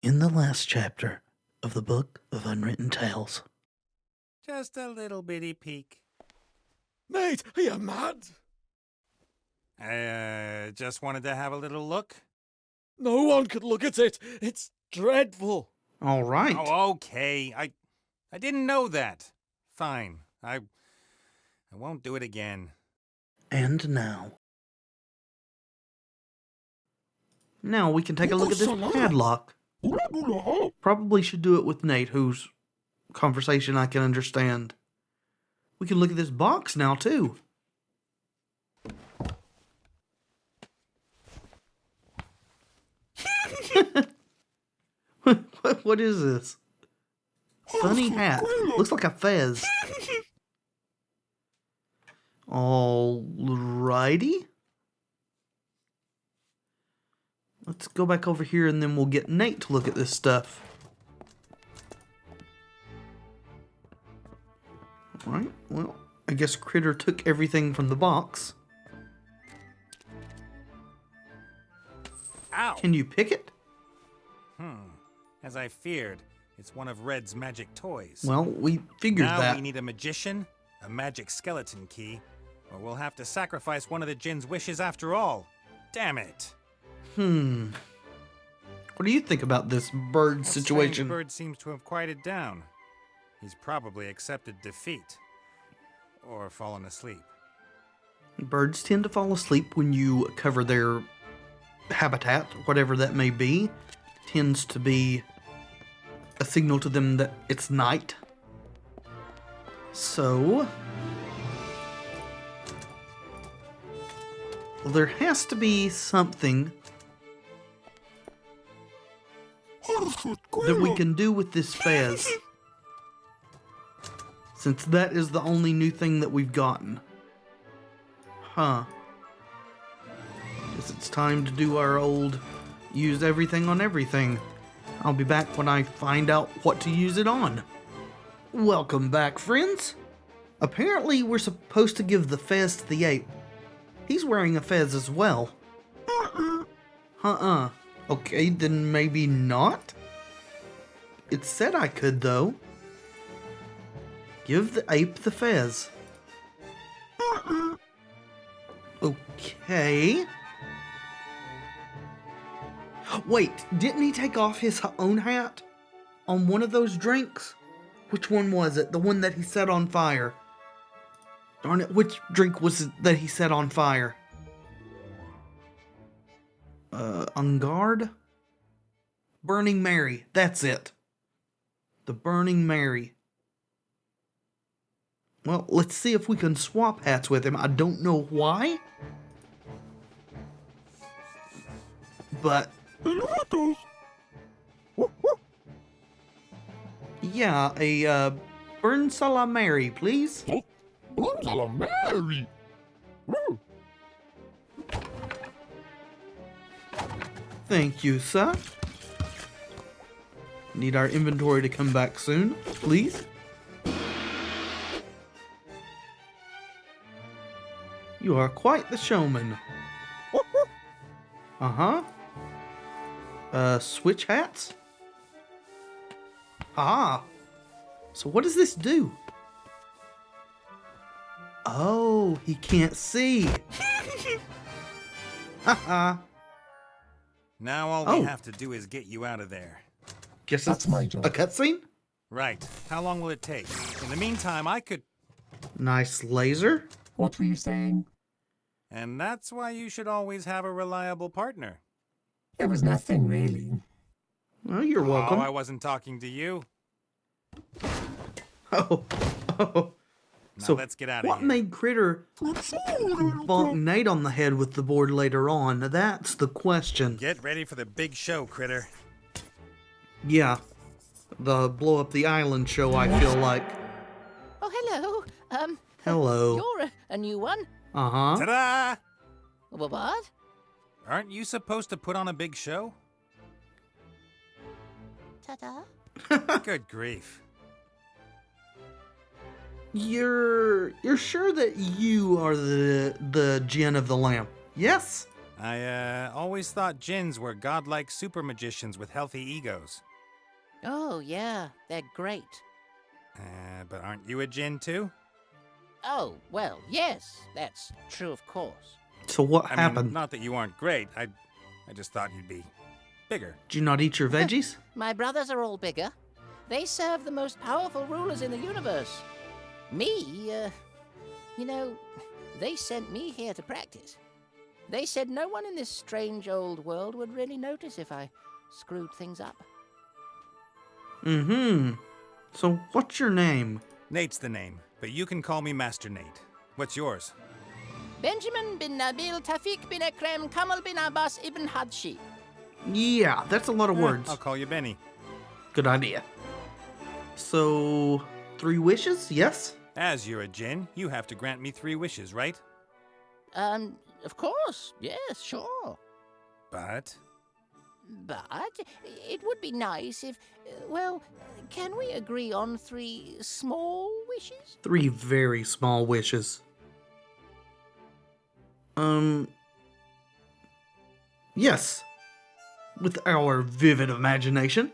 in the last chapter of the Book of Unwritten Tales. Just a little bitty peek. Mate, are you mad? I just wanted to have a little look. No one could look at it. It's dreadful. All right. Oh, okay. I didn't know that. Fine. I won't do it again. And now we can take a look at this padlock. Probably should do it with Nate, whose conversation I can understand. We can look at this box now, too. What is this? Funny hat. Looks like a fez. Alrighty. Let's go back over here and then we'll get Nate to look at this stuff. Alright, well, I guess Critter took everything from the box. Ow! Can you pick it? As I feared, it's one of Red's magic toys. Well, we figured now that. We need a magician, a magic skeleton key, or we'll have to sacrifice one of the djinn's wishes after all. Damn it! What do you think about this bird situation? Strange bird seems to have quieted down. He's probably accepted defeat. Or fallen asleep. Birds tend to fall asleep when you cover their habitat, whatever that may be. Tends to be a signal to them that it's night. So, well, there has to be something that we can do with this fez, since that is the only new thing that we've gotten. Guess it's time to do our old use everything on everything. I'll be back when I find out what to use it on. Welcome back, friends. Apparently we're supposed to give the fez to the ape. He's wearing a fez as well. Okay, then maybe not? It said I could, though. Give the ape the fez. Okay. Wait, didn't he take off his own hat on one of those drinks? Which one was it? The one that he set on fire. Darn it, which drink was it that he set on fire? Engard? Burning Mary, that's it. The Burning Mary. Well, let's see if we can swap hats with him. I don't know why. But yeah, a burn salamari, please. Burn salamari. Thank you, sir. Need our inventory to come back soon, please. You are quite the showman. Switch hats? So what does this do? Oh, he can't see. Now all we have to do is get you out of there. Guess That's my job. A cutscene? Right. How long will it take? In the meantime, I could... Nice laser. What were you saying? And that's why you should always have a reliable partner. It was nothing, really. Well, you're welcome. Oh, I wasn't talking to you. Oh. Now So let's get out of what here. made Critter bonk Nate on the head with the board later on? That's the question. Get ready for the big show, Critter. Yeah. The blow up the island show, I feel like. Oh, hello. Hello. You're a new one. Uh-huh. Ta-da! What? Aren't you supposed to put on a big show? Ta-da. Good grief. You're sure that you are the djinn of the lamp? Yes? I always thought djinns were godlike super magicians with healthy egos. Oh, yeah, they're great. But aren't you a djinn too? Oh, well, yes, that's true, of course. So what I happened? mean, not that you aren't great. I just thought you'd be bigger. Did you not eat your veggies? My brothers are all bigger. They serve the most powerful rulers in the universe. Me, they sent me here to practice. They said no one in this strange old world would really notice if I screwed things up. Mm-hmm. So what's your name? Nate's the name, but you can call me Master Nate. What's yours? Benjamin bin Nabil Tafik bin Ekrem Kamal bin Abbas ibn Hadshi. Yeah, that's a lot of words. I'll call you Benny. Good idea. So, 3 wishes, yes? As you're a djinn, you have to grant me 3 wishes, right? Of course, yes, sure. But But it would be nice if, can we agree on 3 small wishes? 3 very small wishes. Yes. With our vivid imagination,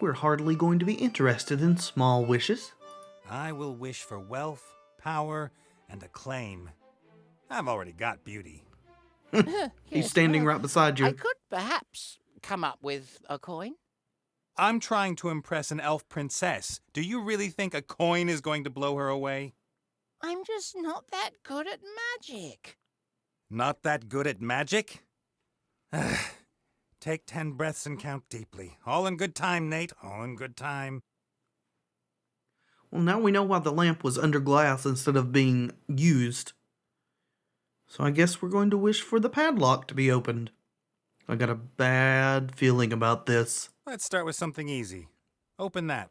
we're hardly going to be interested in small wishes. I will wish for wealth, power, and acclaim. I've already got beauty. He's standing right beside you. I could perhaps come up with a coin. I'm trying to impress an elf princess. Do you really think a coin is going to blow her away? I'm just not that good at magic. Not that good at magic? Take 10 breaths and count deeply. All in good time, Nate. All in good time. Well, now we know why the lamp was under glass instead of being used. So I guess we're going to wish for the padlock to be opened. I got a bad feeling about this. Let's start with something easy. Open that.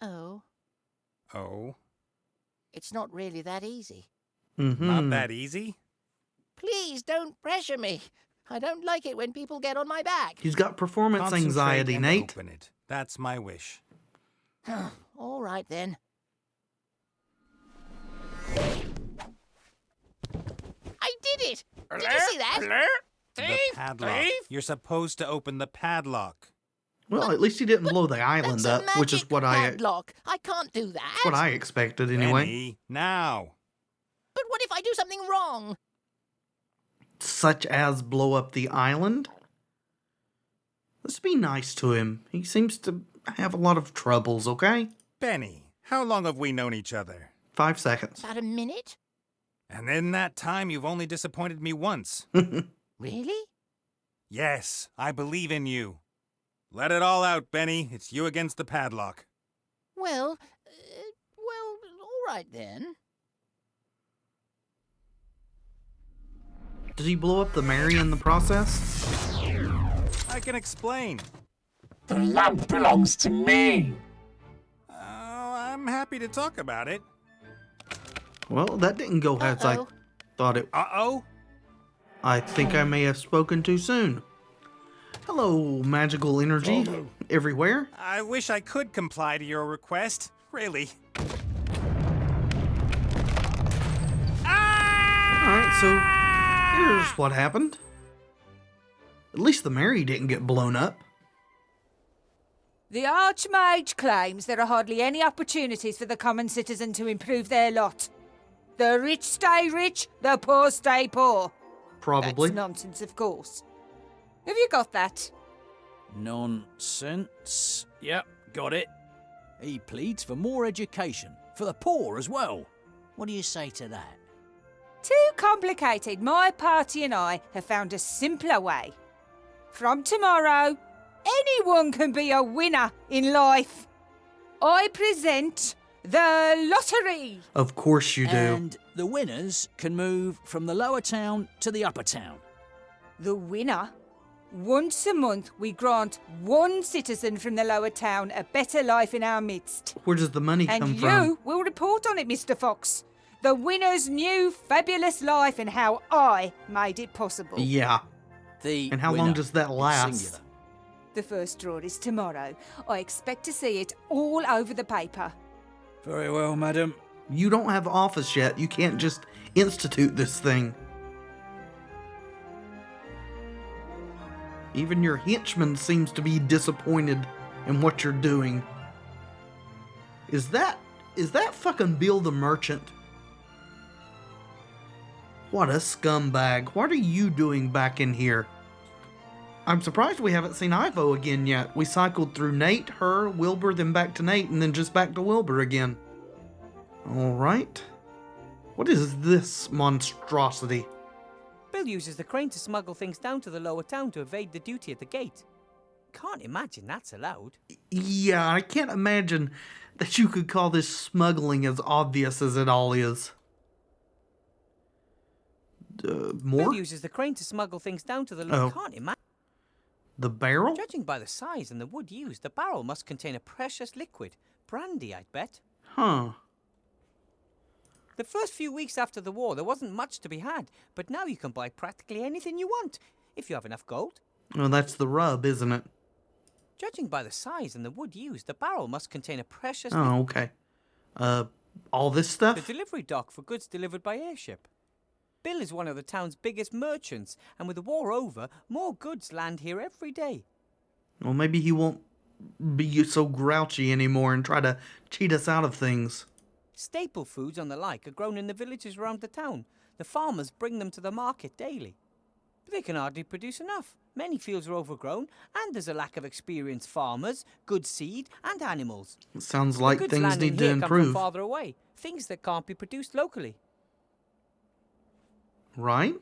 Oh, Oh? it's not really that easy. Not that easy? Please don't pressure me. I don't like it when people get on my back. He's got performance Concentrate anxiety, and Nate. Open it. That's my wish. All right, then. I did it! Did you see that? The padlock. You're supposed to open the padlock. Well, at least he didn't blow the island That's up, a which is magic what padlock. I can't do that. what I expected anyway. Benny, now. But what if I do something wrong? Such as blow up the island? Let's be nice to him. He seems to have a lot of troubles, okay? Benny, how long have we known each other? 5 seconds. About a minute? And in that time, you've only disappointed me once. Really? Yes, I believe in you. Let it all out, Benny. It's you against the padlock. Well, all right then. Did he blow up the Mary in the process? I can explain. The lamp belongs to me. Oh, I'm happy to talk about it. Well, that didn't go as I Uh-oh. thought it. Uh-oh? I think I may have spoken too soon. Hello, magical energy everywhere. I wish I could comply to your request. Really. Alright, so here's what happened. At least the Mary didn't get blown up. The Archmage claims there are hardly any opportunities for the common citizen to improve their lot. The rich stay rich, the poor stay poor. Probably. That's nonsense, of course. Have you got that? Nonsense. Yep, got it. He pleads for more education, for the poor as well. What do you say to that? Too complicated. My party and I have found a simpler way. From tomorrow, anyone can be a winner in life. I present the lottery. Of course you do. And the winners can move from the lower town to the upper town. The winner? Once a month, we grant one citizen from the lower town a better life in our midst. Where does the money come And from? you will report on it, Mr. Fox. The winner's new fabulous life and how I made it possible. Yeah. The And how long winner does that is last? singular. The first draw is tomorrow. I expect to see it all over the paper. Very well, madam. You don't have office yet. You can't just institute this thing. Even your henchman seems to be disappointed in what you're doing. Is that fucking Bill the Merchant? What a scumbag. What are you doing back in here? I'm surprised we haven't seen Ivo again yet. We cycled through Nate, her, Wilbur, then back to Nate, and then just back to Wilbur again. Alright. What is this monstrosity? Bill uses the crane to smuggle things down to the lower town to evade the duty at the gate. Can't imagine that's allowed. Yeah, I can't imagine that you could call this smuggling as obvious as it all is. More? Bill uses the crane to smuggle things down to the lower... Can't imagine... The barrel? Judging by the size and the wood used, the barrel must contain a precious liquid. Brandy, I'd bet. Huh. The first few weeks after the war, there wasn't much to be had, but now you can buy practically anything you want, if you have enough gold. Well, that's the rub, isn't it? Judging by the size and the wood used, the barrel must contain a precious... Oh, okay. All this stuff? The delivery dock for goods delivered by airship. Bill is one of the town's biggest merchants, and with the war over, more goods land here every day. Well, maybe he won't be so grouchy anymore and try to cheat us out of things. Staple foods and the like are grown in the villages around the town. The farmers bring them to the market daily. But they can hardly produce enough. Many fields are overgrown, and there's a lack of experienced farmers, good seed, and animals. It sounds like the goods things landing need to here come from improve. farther away, things that can't be produced locally. Right?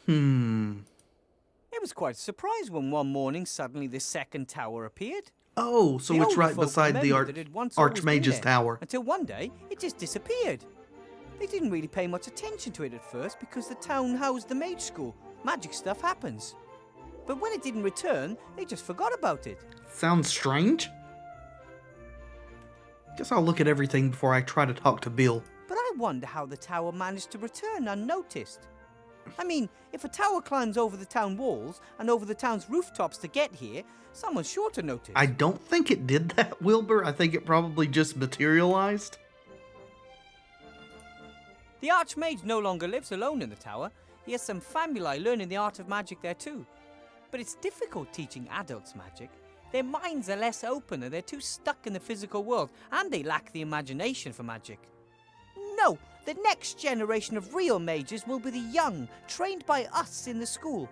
It was quite a surprise when one morning suddenly the second tower appeared. Oh, so The it's older right folk beside the remembered that it once always been Archmage's there, tower. Until one day, it just disappeared. They didn't really pay much attention to it at first because the town housed the mage school. Magic stuff happens. But when it didn't return, they just forgot about it. Sounds strange. Guess I'll look at everything before I try to talk to Bill. But I wonder how the tower managed to return unnoticed. I mean, if a tower climbs over the town walls and over the town's rooftops to get here, someone's sure to notice. I don't think it did that, Wilbur. I think it probably just materialized. The Archmage no longer lives alone in the tower. He has some family learning the art of magic there too. But it's difficult teaching adults magic. Their minds are less open and they're too stuck in the physical world, and they lack the imagination for magic. No, the next generation of real mages will be the young, trained by us in the school.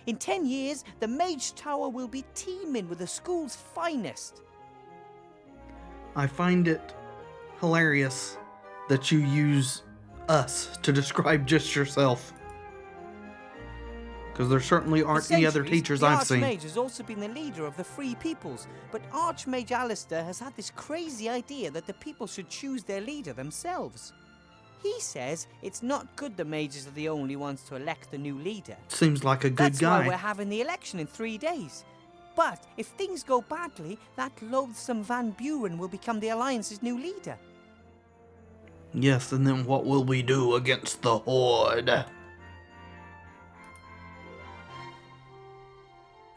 In 10 years, the Mage Tower will be teeming with the school's finest. I find it hilarious that you use us to describe just yourself. Because there certainly aren't any other teachers I've seen. The Archmage has also been the leader of the Free Peoples, but Archmage Alistair has had this crazy idea that the people should choose their leader themselves. He says it's not good the mages are the only ones to elect the new leader. Seems like a good That's guy. why we're having the election in 3 days. But if things go badly, that loathsome Van Buren will become the Alliance's new leader. Yes, and then what will we do against the Horde?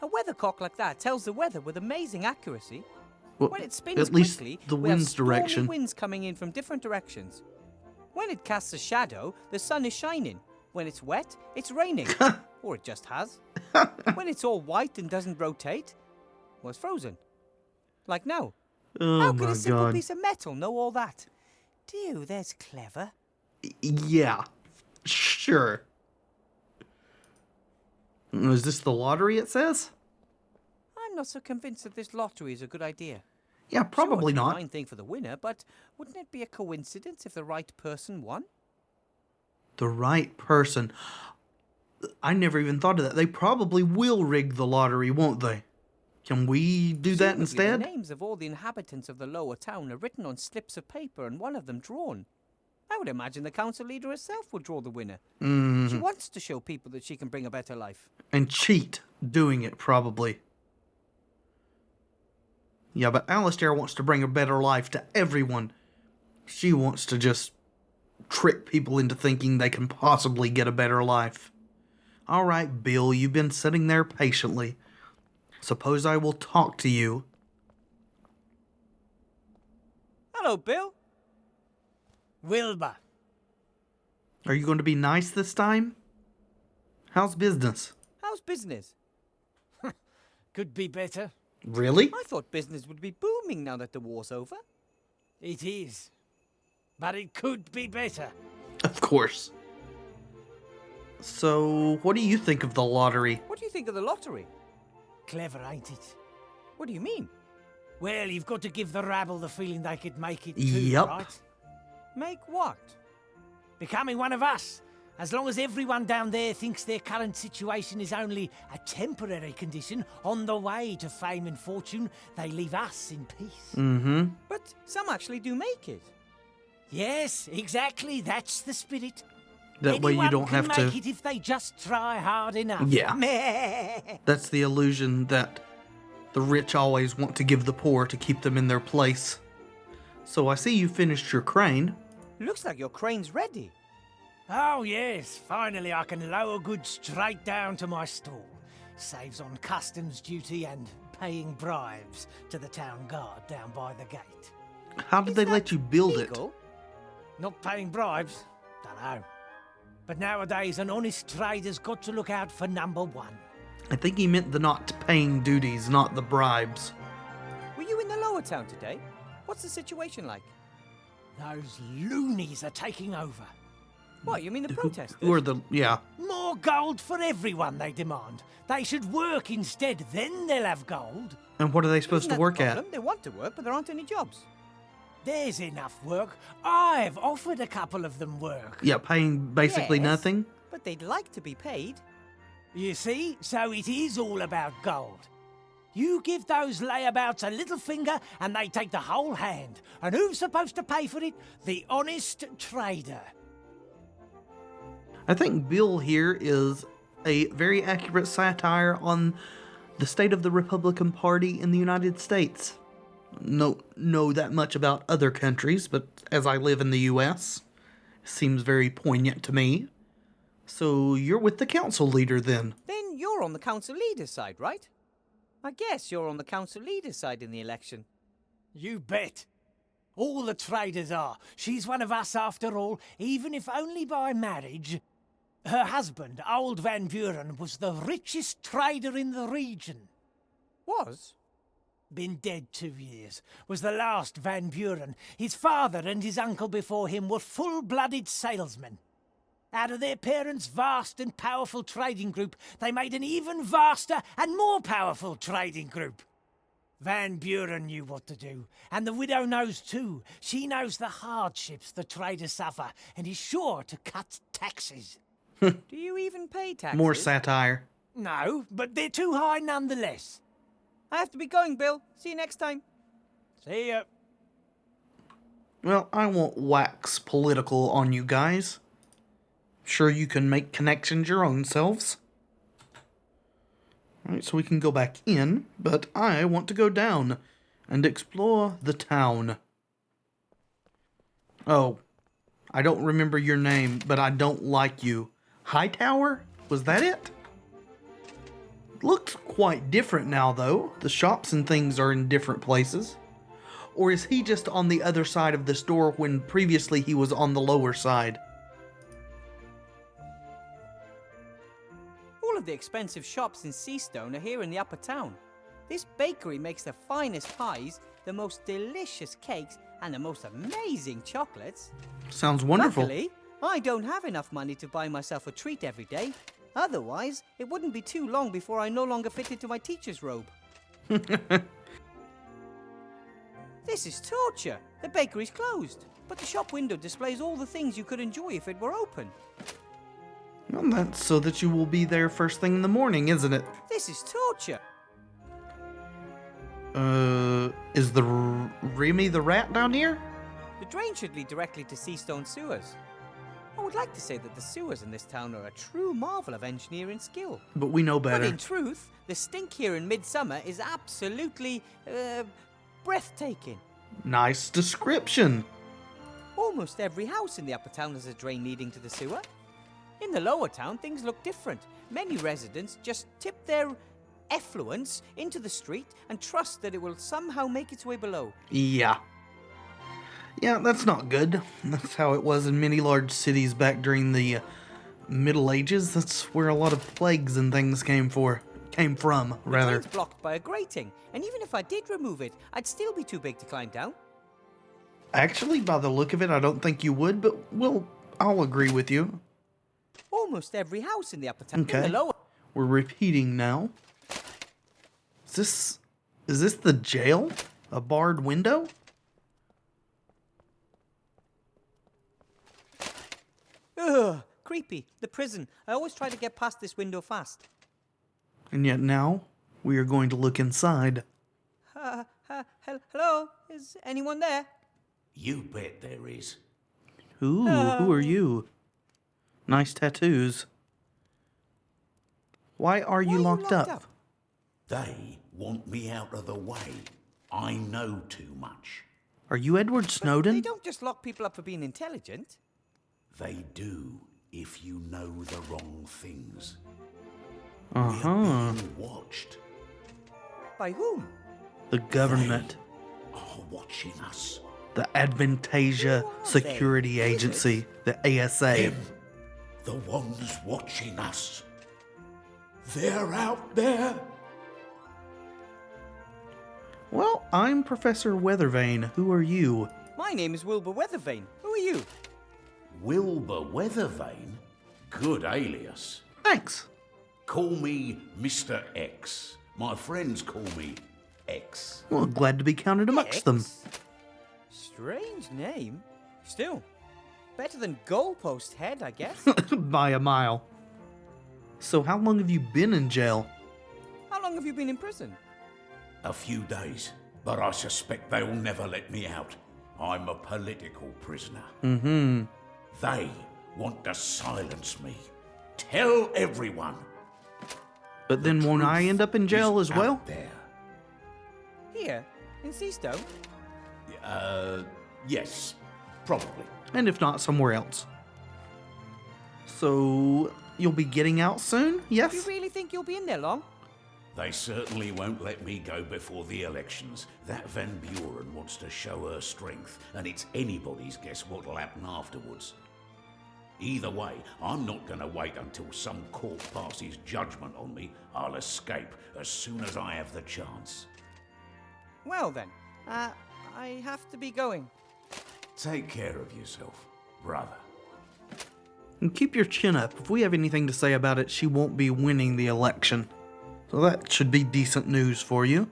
A weathercock like that tells the weather with amazing accuracy. Well, When it spins at least quickly, the we have wind's stormy direction. winds coming in from different directions. When it casts a shadow, the sun is shining. When it's wet, it's raining. Or it just has. When it's all white and doesn't rotate, well, it's frozen. Like now. Oh How could my a simple god. piece of metal know all that? Dew, that's clever. Yeah, sure. Is this the lottery, it says? I'm not so convinced that this lottery is a good idea. Yeah, probably Sure, it's a not. fine thing for the winner, but wouldn't it be a coincidence if the right person won? The right person. I never even thought of that. They probably will rig the lottery, won't they? Can we do that Presumably, instead? The names of all the inhabitants of the lower town are written on slips of paper and one of them drawn. I would imagine the council leader herself would draw the winner. She wants to show people that she can bring a better life. And cheat doing it, probably. Yeah, but Alistair wants to bring a better life to everyone. She wants to just trick people into thinking they can possibly get a better life. All right, Bill, you've been sitting there patiently. Suppose I will talk to you. Hello, Bill. Wilbur. Are you going to be nice this time? How's business? How's How's business? Could be better. Really? I thought business would be booming now that the war's over. It is. But it could be better. Of course. So, what do you think of the lottery? What do you think of the lottery? Clever, ain't it? What do you mean? Well, you've got to give the rabble the feeling they could make it too, Yup. right? Make what? Becoming one of us. As long as everyone down there thinks their current situation is only a temporary condition on the way to fame and fortune, they leave us in peace. Mm-hmm. But some actually do make it. Yes, exactly. That's the spirit. That way you Anyone don't can have to... make it if they just try hard enough. Yeah. Meh. That's the illusion that the rich always want to give the poor to keep them in their place. So I see you finished your crane. Looks like your crane's ready. Oh, yes. Finally, I can lower goods straight down to my stall. Saves on customs duty and paying bribes to the town guard down by the gate. How did they let you build it? Legal? Not paying bribes? Dunno. But nowadays, an honest trader's got to look out for number one. I think he meant the not paying duties, not the bribes. Were you in the lower town today? What's the situation like? Those loonies are taking over. What, you mean the protesters? Who are the... Yeah. More gold for everyone, they demand. They should work instead, then they'll have gold. And what are they supposed Isn't to that work the at? problem? They want to work, but there aren't any jobs. There's enough work. I've offered a couple of them work. Yeah, paying basically Yes, nothing? But they'd like to be paid. You see? So it is all about gold. You give those layabouts a little finger and they take the whole hand. And who's supposed to pay for it? The honest trader. I think Bill here is a very accurate satire on the state of the Republican Party in the United States. No, know that much about other countries, but as I live in the U.S., it seems very poignant to me. So you're with the council leader then? Then you're on the council leader's side, right? I guess you're on the council leader's side in the election. You bet. All the traders are. She's one of us after all, even if only by marriage. Her husband, old Van Buren, was the richest trader in the region. Was? Been dead 2 years. Was the last Van Buren. His father and his uncle before him were full-blooded salesmen. Out of their parents' vast and powerful trading group, they made an even vaster and more powerful trading group. Van Buren knew what to do, and the widow knows too. She knows the hardships the traders suffer, and is sure to cut taxes. Do you even pay taxes? More satire. No, but they're too high nonetheless. I have to be going, Bill. See you next time. See ya. Well, I won't wax political on you guys. Sure you can make connections your own selves. Alright, so we can go back in, but I want to go down and explore the town. Oh, I don't remember your name, but I don't like you. Hightower? Was that it? Looks quite different now, though. The shops and things are in different places. Or is he just on the other side of this door when previously he was on the lower side? All of the expensive shops in Seastone are here in the upper town. This bakery makes the finest pies, the most delicious cakes, and the most amazing chocolates. Sounds wonderful. Luckily, I don't have enough money to buy myself a treat every day. Otherwise, it wouldn't be too long before I no longer fit into my teacher's robe. This is torture. The bakery's closed, but the shop window displays all the things you could enjoy if it were open. Well, that's so that you will be there first thing in the morning, isn't it? This is torture. Is the Remy the rat down here? The drain should lead directly to Seastone sewers. I would like to say that the sewers in this town are a true marvel of engineering skill. But we know But better. in truth, the stink here in midsummer is absolutely, breathtaking. Nice description. Almost every house in the upper town has a drain leading to the sewer. In the lower town, things look different. Many residents just tip their effluents into the street and trust that it will somehow make its way below. Yeah. Yeah, that's not good. That's how it was in many large cities back during the Middle Ages. That's where a lot of plagues and things came from, The rather. drain's blocked by a grating, and even if I did remove it, I'd still be too big to climb down. Actually, by the look of it, I don't think you would, but I'll agree with you. Almost every house in the upper town. Okay. In the lower. We're repeating now. Is this the jail? A barred window? Ugh, creepy. The prison. I always try to get past this window fast. And yet now, we are going to look inside. Hello? Is anyone there? You bet there is. Ooh, who are you? Nice tattoos. Why are you locked up? They want me out of the way. I know too much. Are you Edward Snowden? They don't just lock people up for being intelligent. They do if you know the wrong things. Uh-huh. We're being watched. By whom? The government. They are watching us. The Aventásia Who are Security they? Agency. The ASA. Them, the ones watching us. They're out there. Well, I'm Professor Weathervane. Who are you? My name is Wilbur Weathervane. Who are you? Wilbur Weathervane? Good alias. Thanks. Call me Mr. X. My friends call me X. Well, glad to be counted amongst them. X? Strange name. Still, better than Goalpost Head, I guess. By a mile. So how long have you been in jail? How long have you been in prison? A few days, but I suspect they'll never let me out. I'm a political prisoner. Mm-hmm. They want to silence me. Tell everyone. But then won't I end up in jail as well? Out there. Here, in Seastown? Yes, probably. And if not, somewhere else. So, you'll be getting out soon? You Yes? really think you'll be in there long? They certainly won't let me go before the elections. That Van Buren wants to show her strength, and it's anybody's guess what'll happen afterwards. Either way, I'm not going to wait until some court passes judgment on me. I'll escape as soon as I have the chance. Well then, I have to be going. Take care of yourself, brother. And keep your chin up. If we have anything to say about it, she won't be winning the election. So that should be decent news for you.